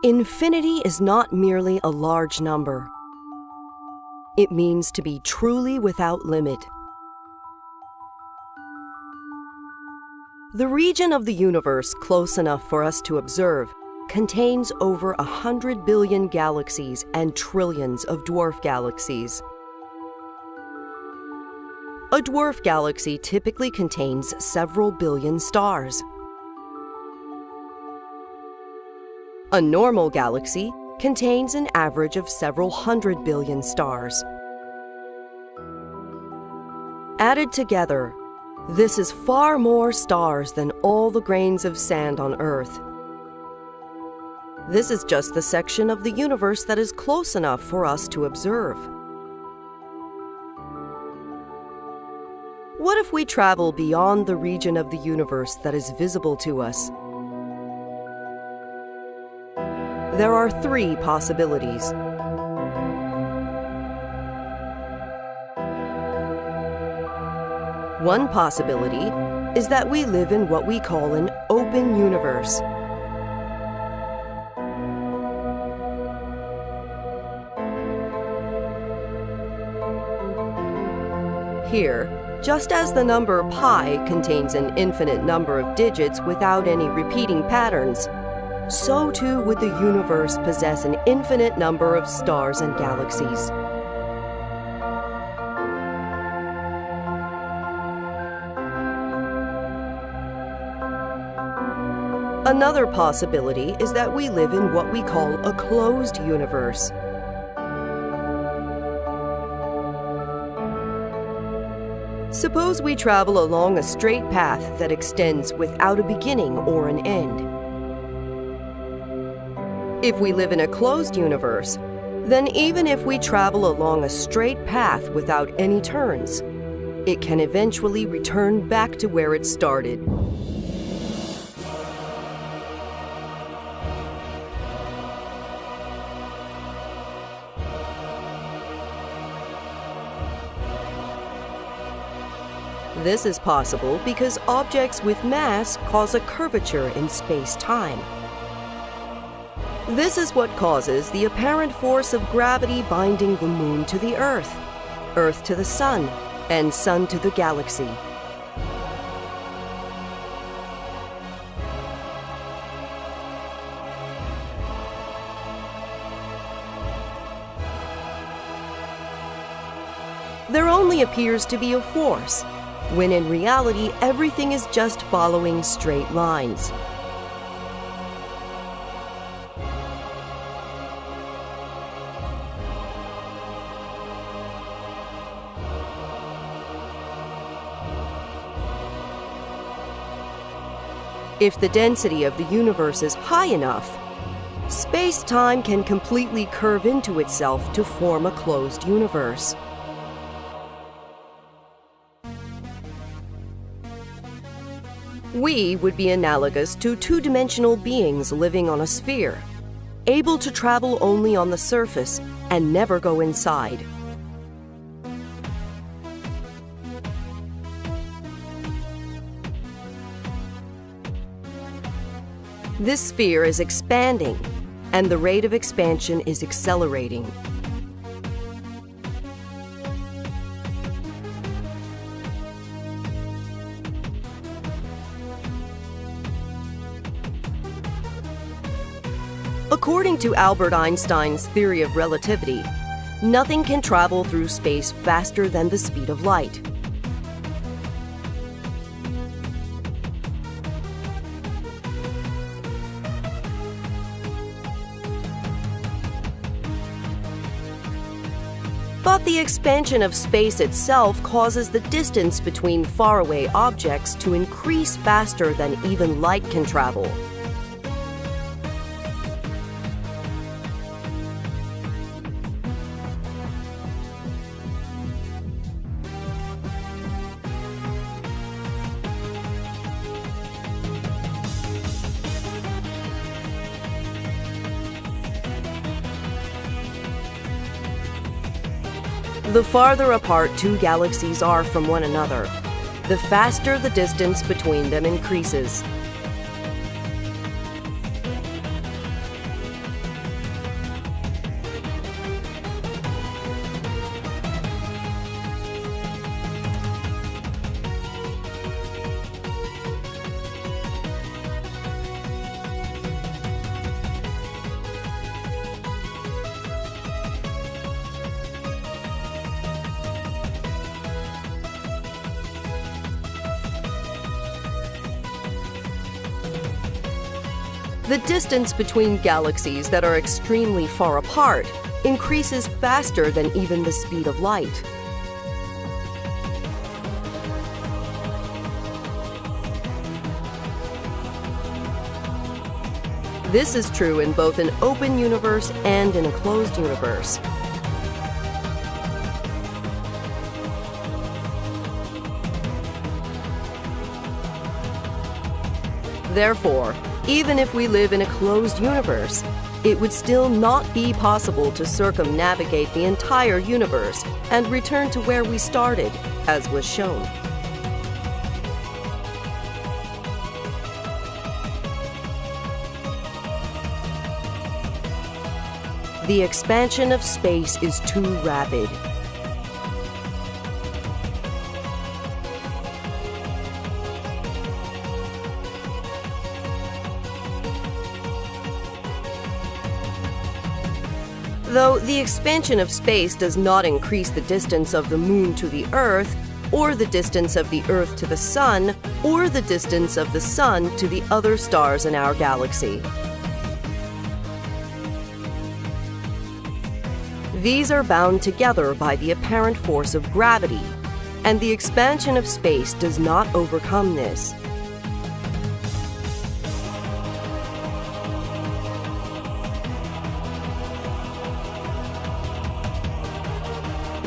Infinity is not merely a large number. It means to be truly without limit. The region of the universe close enough for us to observe contains over 100 billion galaxies and trillions of dwarf galaxies. A dwarf galaxy typically contains several billion stars. A normal galaxy contains an average of several hundred billion stars. Added together, this is far more stars than all the grains of sand on Earth. This is just the section of the universe that is close enough for us to observe. What if we travel beyond the region of the universe that is visible to us? There are three possibilities. One possibility is that we live in what we call an open universe. Here, just as the number pi contains an infinite number of digits without any repeating patterns, so too would the universe possess an infinite number of stars and galaxies. Another possibility is that we live in what we call a closed universe. Suppose we travel along a straight path that extends without a beginning or an end. If we live in a closed universe, then even if we travel along a straight path without any turns, it can eventually return back to where it started. This is possible because objects with mass cause a curvature in space-time. This is what causes the apparent force of gravity binding the Moon to the Earth, Earth to the Sun, and Sun to the galaxy. There only appears to be a force, when in reality everything is just following straight lines. If the density of the universe is high enough, space-time can completely curve into itself to form a closed universe. We would be analogous to two-dimensional beings living on a sphere, able to travel only on the surface and never go inside. This sphere is expanding, and the rate of expansion is accelerating. According to Albert Einstein's theory of relativity, nothing can travel through space faster than the speed of light. But the expansion of space itself causes the distance between faraway objects to increase faster than even light can travel. The farther apart two galaxies are from one another, the faster the distance between them increases. The distance between galaxies that are extremely far apart increases faster than even the speed of light. This is true in both an open universe and in a closed universe. Therefore, even if we live in a closed universe, it would still not be possible to circumnavigate the entire universe and return to where we started, as was shown. The expansion of space is too rapid. Though the expansion of space does not increase the distance of the Moon to the Earth, or the distance of the Earth to the Sun, or the distance of the Sun to the other stars in our galaxy. These are bound together by the apparent force of gravity, and the expansion of space does not overcome this.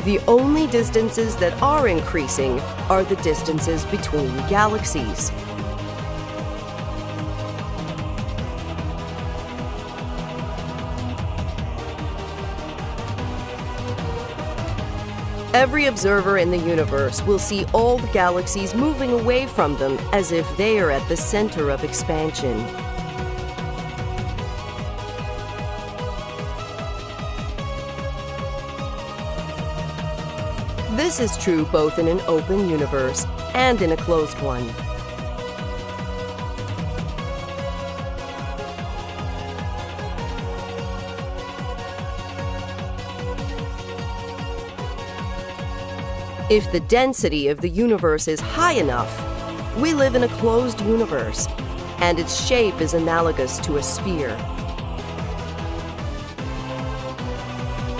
The only distances that are increasing are the distances between galaxies. Every observer in the universe will see all the galaxies moving away from them as if they are at the center of expansion. This is true both in an open universe and in a closed one. If the density of the universe is high enough, we live in a closed universe, and its shape is analogous to a sphere.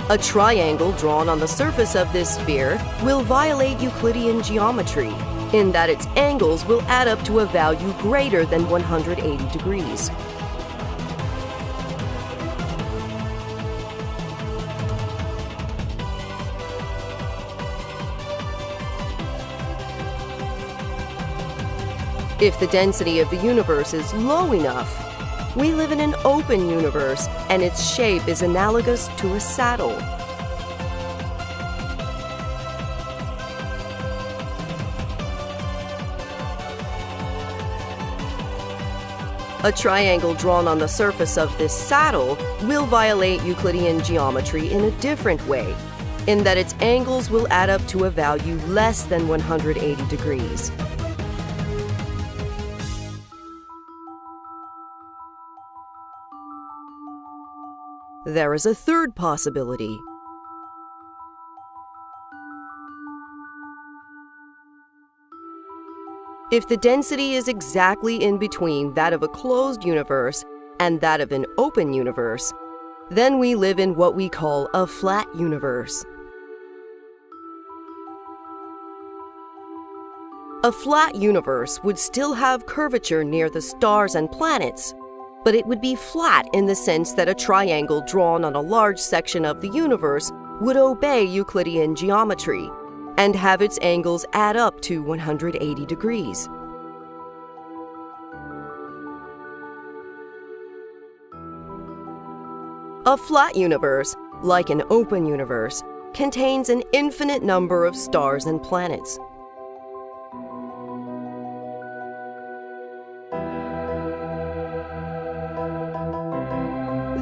A triangle drawn on the surface of this sphere will violate Euclidean geometry, in that its angles will add up to a value greater than 180 degrees. If the density of the universe is low enough, we live in an open universe, and its shape is analogous to a saddle. A triangle drawn on the surface of this saddle will violate Euclidean geometry in a different way, in that its angles will add up to a value less than 180 degrees. There is a third possibility. If the density is exactly in between that of a closed universe and that of an open universe, then we live in what we call a flat universe. A flat universe would still have curvature near the stars and planets, but it would be flat in the sense that a triangle drawn on a large section of the universe would obey Euclidean geometry and have its angles add up to 180 degrees. A flat universe, like an open universe, contains an infinite number of stars and planets.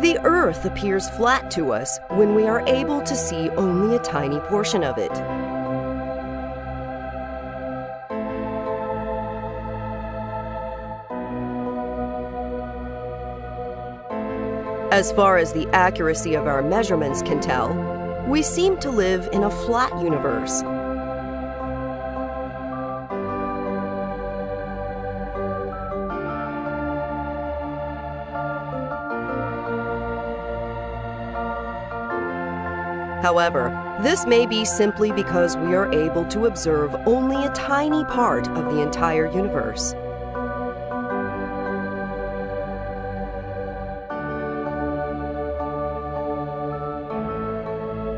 The Earth appears flat to us when we are able to see only a tiny portion of it. As far as the accuracy of our measurements can tell, we seem to live in a flat universe. However, this may be simply because we are able to observe only a tiny part of the entire universe.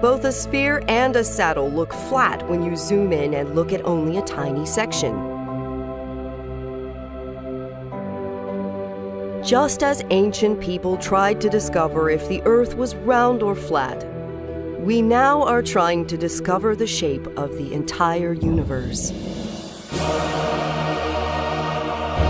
Both a sphere and a saddle look flat when you zoom in and look at only a tiny section. Just as ancient people tried to discover if the Earth was round or flat, we now are trying to discover the shape of the entire universe.